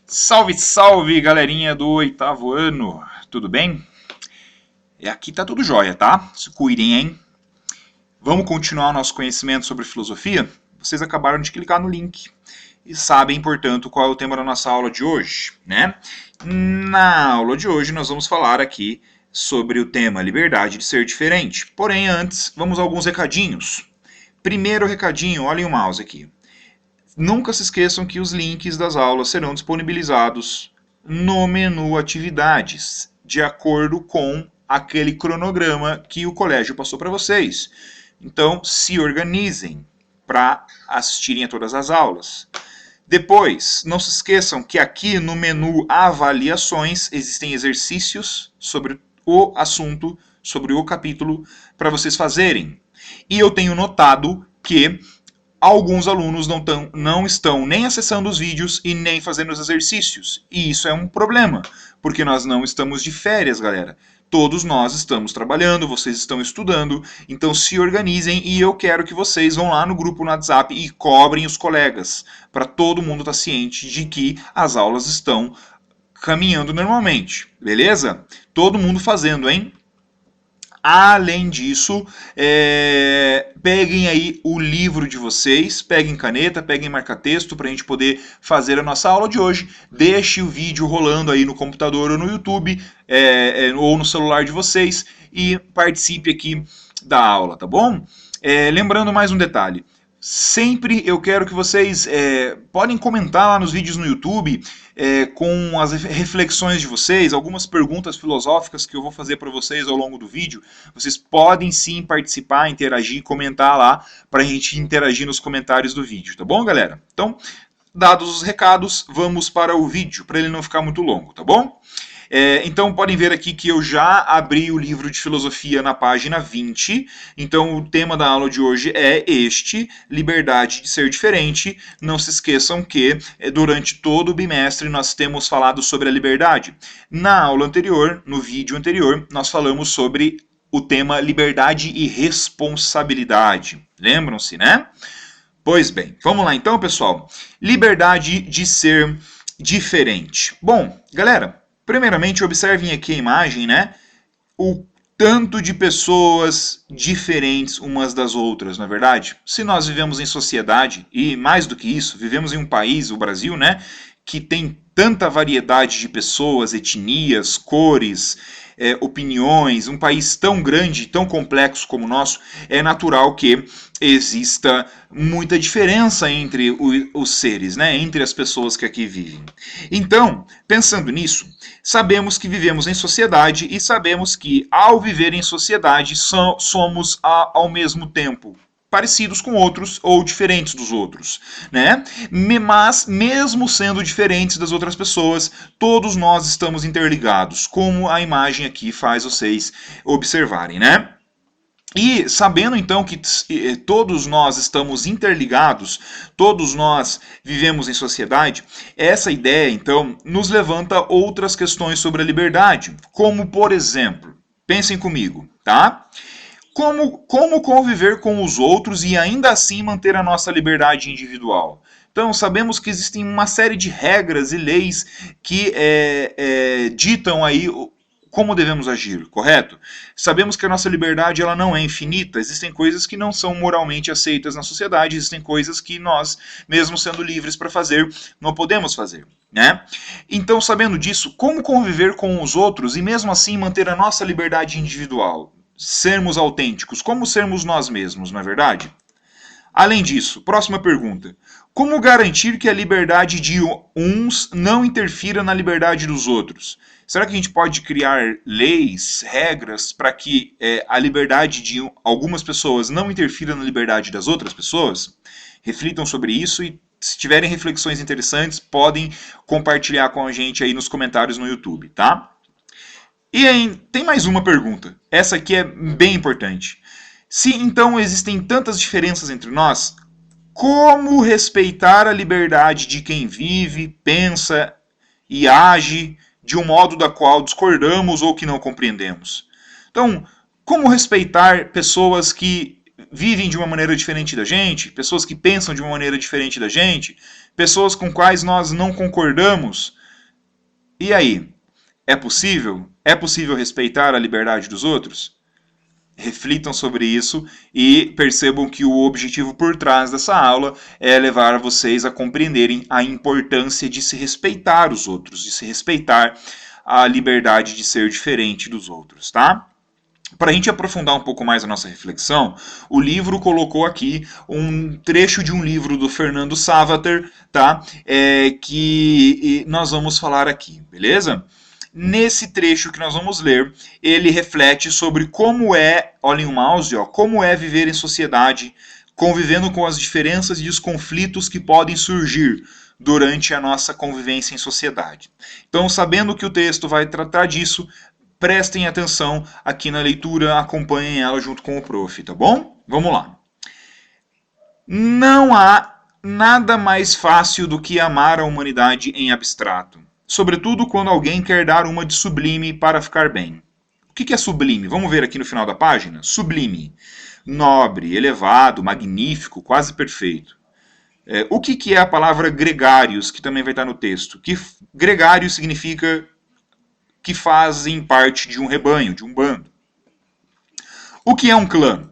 Salve, salve, galerinha do oitavo ano, tudo bem? Aqui tá tudo jóia, tá? Se cuidem, hein? Vamos continuar o nosso conhecimento sobre filosofia? Vocês acabaram de clicar no link e sabem, portanto, qual é o tema da nossa aula de hoje, né? Na aula de hoje nós vamos falar aqui sobre o tema liberdade de ser diferente. Porém, antes, vamos a alguns recadinhos. Primeiro recadinho, olhem o mouse aqui. Nunca se esqueçam que os links das aulas serão disponibilizados no menu Atividades, de acordo com aquele cronograma que o colégio passou para vocês. Então, se organizem para assistirem a todas as aulas. Depois, não se esqueçam que aqui no menu Avaliações existem exercícios sobre o assunto, sobre o capítulo, para vocês fazerem. E eu tenho notado que alguns alunos não estão nem acessando os vídeos e nem fazendo os exercícios. E isso é um problema, porque nós não estamos de férias, galera. Todos nós estamos trabalhando, vocês estão estudando, então se organizem e eu quero que vocês vão lá no grupo no WhatsApp e cobrem os colegas, para todo mundo estar ciente de que as aulas estão caminhando normalmente, beleza? Todo mundo fazendo, hein? Além disso, peguem aí o livro de vocês, peguem caneta, peguem marca-texto para a gente poder fazer a nossa aula de hoje. Deixe o vídeo rolando aí no computador ou no YouTube, ou no celular de vocês e participe aqui da aula, tá bom? Lembrando mais um detalhe. Sempre eu quero que vocês podem comentar lá nos vídeos no YouTube com as reflexões de vocês, algumas perguntas filosóficas que eu vou fazer para vocês ao longo do vídeo. Vocês podem sim participar, interagir, comentar lá para a gente interagir nos comentários do vídeo, tá bom, galera? Então, dados os recados, vamos para o vídeo, para ele não ficar muito longo, tá bom? Então podem ver aqui que eu já abri o livro de filosofia na página 20. Então o tema da aula de hoje é este, liberdade de ser diferente. Não se esqueçam que durante todo o bimestre nós temos falado sobre a liberdade. Na aula anterior, no vídeo anterior, nós falamos sobre o tema liberdade e responsabilidade. Lembram-se, né? Pois bem, vamos lá então, pessoal. Liberdade de ser diferente. Bom, galera, primeiramente, observem aqui a imagem, né? O tanto de pessoas diferentes umas das outras, não é verdade? Se nós vivemos em sociedade, e mais do que isso, vivemos em um país, o Brasil, né? Que tem tanta variedade de pessoas, etnias, cores, opiniões, um país tão grande, tão complexo como o nosso, é natural que exista muita diferença entre os seres, né? Entre as pessoas que aqui vivem. Então, pensando nisso, sabemos que vivemos em sociedade e sabemos que, ao viver em sociedade, somos ao mesmo tempo parecidos com outros ou diferentes dos outros, né? Mas mesmo sendo diferentes das outras pessoas, todos nós estamos interligados, como a imagem aqui faz vocês observarem, né? E sabendo então que todos nós estamos interligados, todos nós vivemos em sociedade, essa ideia então nos levanta outras questões sobre a liberdade, como por exemplo, pensem comigo, tá? Como conviver com os outros e ainda assim manter a nossa liberdade individual? Então, sabemos que existem uma série de regras e leis que ditam aí como devemos agir, correto? Sabemos que a nossa liberdade ela não é infinita, existem coisas que não são moralmente aceitas na sociedade, existem coisas que nós, mesmo sendo livres para fazer, não podemos fazer, né? Então, sabendo disso, como conviver com os outros e mesmo assim manter a nossa liberdade individual? Sermos autênticos, como sermos nós mesmos, não é verdade? Além disso, próxima pergunta. Como garantir que a liberdade de uns não interfira na liberdade dos outros? Será que a gente pode criar leis, regras, para que a liberdade de algumas pessoas não interfira na liberdade das outras pessoas? Reflitam sobre isso e, se tiverem reflexões interessantes, podem compartilhar com a gente aí nos comentários no YouTube, tá? E aí, tem mais uma pergunta. Essa aqui é bem importante. Se então existem tantas diferenças entre nós, como respeitar a liberdade de quem vive, pensa e age de um modo da qual discordamos ou que não compreendemos? Então, como respeitar pessoas que vivem de uma maneira diferente da gente, pessoas que pensam de uma maneira diferente da gente, pessoas com quais nós não concordamos. E aí? É possível? É possível respeitar a liberdade dos outros? Reflitam sobre isso e percebam que o objetivo por trás dessa aula é levar vocês a compreenderem a importância de se respeitar os outros, de se respeitar a liberdade de ser diferente dos outros, tá? Para a gente aprofundar um pouco mais a nossa reflexão, o livro colocou aqui um trecho de um livro do Fernando Savater, tá? Que nós vamos falar aqui, beleza? Nesse trecho que nós vamos ler, ele reflete sobre como é, olhem o mouse, ó, como é viver em sociedade, convivendo com as diferenças e os conflitos que podem surgir durante a nossa convivência em sociedade. Então, sabendo que o texto vai tratar disso, prestem atenção aqui na leitura, acompanhem ela junto com o prof, tá bom? Vamos lá. Não há nada mais fácil do que amar a humanidade em abstrato. Sobretudo quando alguém quer dar uma de sublime para ficar bem. O que é sublime? Vamos ver aqui no final da página. Sublime. Nobre, elevado, magnífico, quase perfeito. O que é a palavra gregários, que também vai estar no texto? Gregário significa que fazem parte de um rebanho, de um bando. O que é um clã?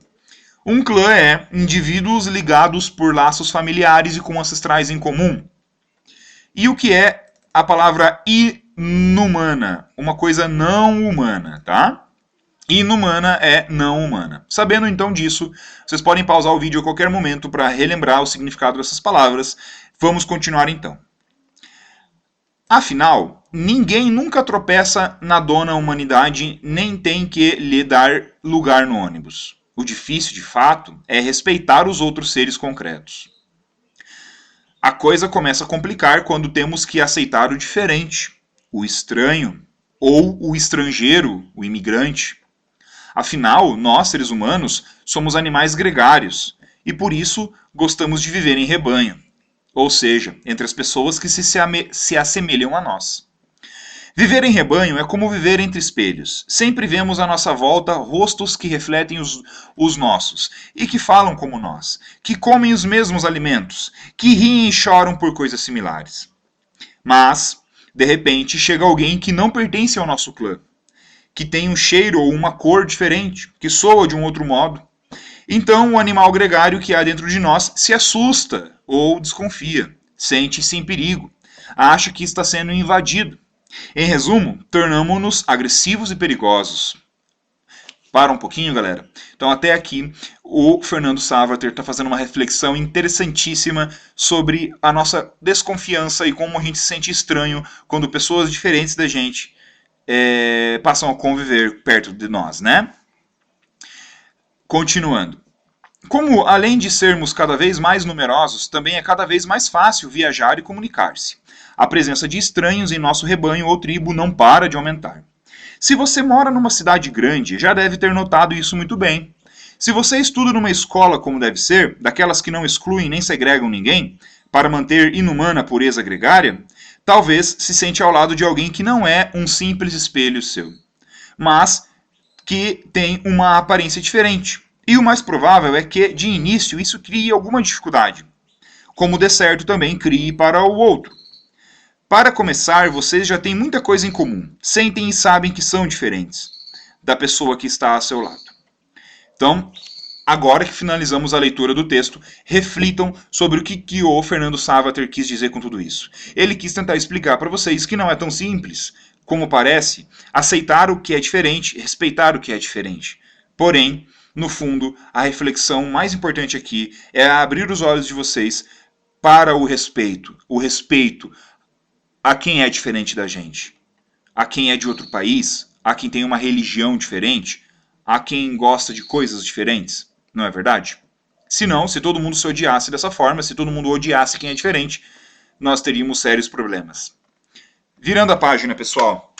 Um clã é indivíduos ligados por laços familiares e com ancestrais em comum. E o que é a palavra inumana? Uma coisa não humana, tá? Inumana é não humana. Sabendo então disso, vocês podem pausar o vídeo a qualquer momento para relembrar o significado dessas palavras. Vamos continuar então. Afinal, ninguém nunca tropeça na dona humanidade, nem tem que lhe dar lugar no ônibus. O difícil, de fato, é respeitar os outros seres concretos. A coisa começa a complicar quando temos que aceitar o diferente, o estranho, ou o estrangeiro, o imigrante. Afinal, nós, seres humanos, somos animais gregários, e por isso gostamos de viver em rebanho. Ou seja, entre as pessoas que se assemelham a nós. Viver em rebanho é como viver entre espelhos. Sempre vemos à nossa volta rostos que refletem os nossos e que falam como nós, que comem os mesmos alimentos, que riem e choram por coisas similares. Mas, de repente, chega alguém que não pertence ao nosso clã, que tem um cheiro ou uma cor diferente, que soa de um outro modo. Então o animal gregário que há dentro de nós se assusta ou desconfia, sente-se em perigo, acha que está sendo invadido. Em resumo, tornamo-nos agressivos e perigosos. Para um pouquinho, galera. Então até aqui o Fernando Savater está fazendo uma reflexão interessantíssima sobre a nossa desconfiança e como a gente se sente estranho quando pessoas diferentes da gente passam a conviver perto de nós, né? Continuando. Como, além de sermos cada vez mais numerosos, também é cada vez mais fácil viajar e comunicar-se. A presença de estranhos em nosso rebanho ou tribo não para de aumentar. Se você mora numa cidade grande, já deve ter notado isso muito bem. Se você estuda numa escola como deve ser, daquelas que não excluem nem segregam ninguém, para manter inumana a pureza gregária, talvez se sente ao lado de alguém que não é um simples espelho seu, mas que tem uma aparência diferente. E o mais provável é que, de início, isso crie alguma dificuldade. Como de certo também crie para o outro. Para começar, vocês já têm muita coisa em comum. Sentem e sabem que são diferentes da pessoa que está ao seu lado. Então, agora que finalizamos a leitura do texto, reflitam sobre o que o Fernando Savater quis dizer com tudo isso. Ele quis tentar explicar para vocês que não é tão simples como parece aceitar o que é diferente, respeitar o que é diferente. Porém, no fundo, a reflexão mais importante aqui é abrir os olhos de vocês para o respeito a quem é diferente da gente, a quem é de outro país, a quem tem uma religião diferente, a quem gosta de coisas diferentes, não é verdade? Se não, se todo mundo se odiasse dessa forma, se todo mundo odiasse quem é diferente, nós teríamos sérios problemas. Virando a página, pessoal,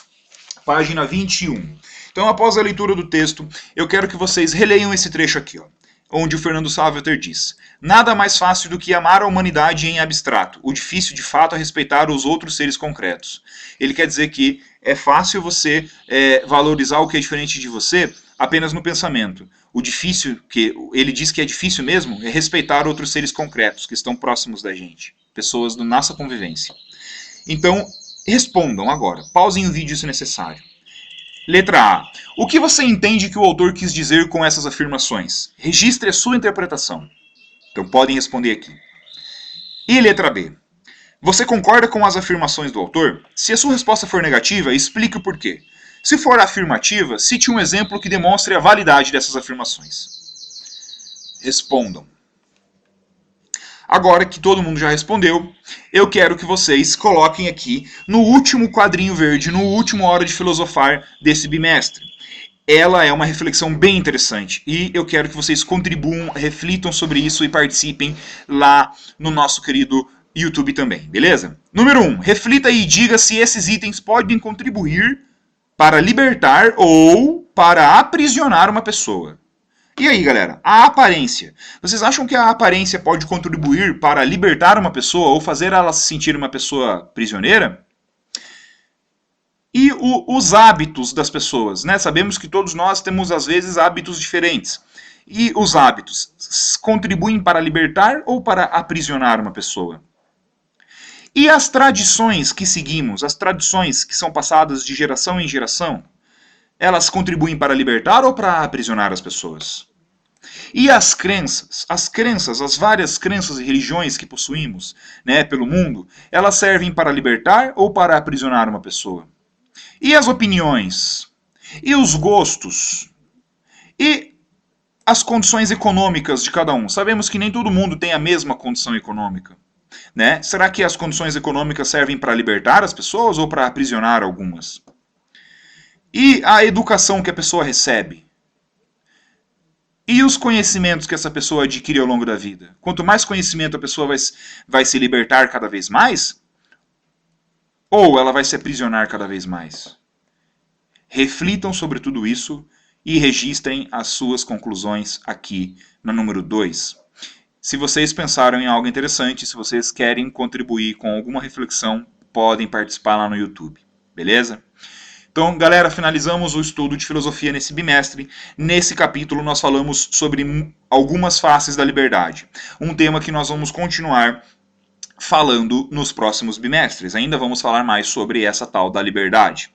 página 21. Então, após a leitura do texto, eu quero que vocês releiam esse trecho aqui, ó, onde o Fernando Savater diz: nada mais fácil do que amar a humanidade em abstrato. O difícil, de fato, é respeitar os outros seres concretos. Ele quer dizer que é fácil você valorizar o que é diferente de você apenas no pensamento. O difícil, que ele diz que é difícil mesmo, é respeitar outros seres concretos que estão próximos da gente, pessoas da nossa convivência. Então, respondam agora. Pausem o vídeo se necessário. Letra A. O que você entende que o autor quis dizer com essas afirmações? Registre a sua interpretação. Então, podem responder aqui. E letra B. Você concorda com as afirmações do autor? Se a sua resposta for negativa, explique o porquê. Se for afirmativa, cite um exemplo que demonstre a validade dessas afirmações. Respondam. Agora que todo mundo já respondeu, eu quero que vocês coloquem aqui no último quadrinho verde, no último Hora de Filosofar desse bimestre. Ela é uma reflexão bem interessante e eu quero que vocês contribuam, reflitam sobre isso e participem lá no nosso querido YouTube também, beleza? Número 1. Reflita e diga se esses itens podem contribuir para libertar ou para aprisionar uma pessoa. E aí, galera, a aparência. Vocês acham que a aparência pode contribuir para libertar uma pessoa ou fazer ela se sentir uma pessoa prisioneira? E os hábitos das pessoas, né? Sabemos que todos nós temos, às vezes, hábitos diferentes. E os hábitos contribuem para libertar ou para aprisionar uma pessoa? E as tradições que seguimos, as tradições que são passadas de geração em geração, elas contribuem para libertar ou para aprisionar as pessoas? E as crenças, as várias crenças e religiões que possuímos, né, pelo mundo, elas servem para libertar ou para aprisionar uma pessoa? E as opiniões? E os gostos? E as condições econômicas de cada um? Sabemos que nem todo mundo tem a mesma condição econômica, né? Será que as condições econômicas servem para libertar as pessoas ou para aprisionar algumas? E a educação que a pessoa recebe? E os conhecimentos que essa pessoa adquire ao longo da vida? Quanto mais conhecimento a pessoa vai se libertar cada vez mais, ou ela vai se aprisionar cada vez mais? Reflitam sobre tudo isso e registrem as suas conclusões aqui no número 2. Se vocês pensaram em algo interessante, se vocês querem contribuir com alguma reflexão, podem participar lá no YouTube, beleza? Então, galera, finalizamos o estudo de filosofia nesse bimestre. Nesse capítulo nós falamos sobre algumas faces da liberdade. Um tema que nós vamos continuar falando nos próximos bimestres. Ainda vamos falar mais sobre essa tal da liberdade.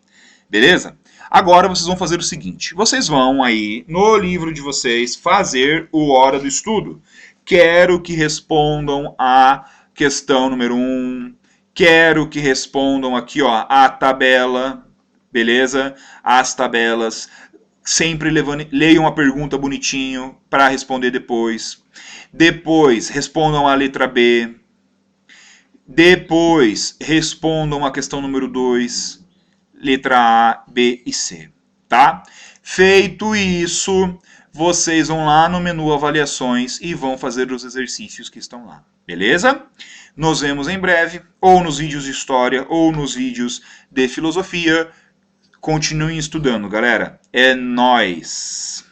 Beleza? Agora vocês vão fazer o seguinte. Vocês vão aí no livro de vocês fazer o Hora do Estudo. Quero que respondam a questão número 1. Quero que respondam aqui, ó, a tabela. Beleza? As tabelas. Sempre leiam a pergunta bonitinho para responder depois. Depois, respondam a letra B. Depois, respondam a questão número 2. Letra A, B e C. Tá? Feito isso, vocês vão lá no menu Avaliações e vão fazer os exercícios que estão lá. Beleza? Nos vemos em breve, ou nos vídeos de história, ou nos vídeos de filosofia. Continuem estudando, galera. É nóis!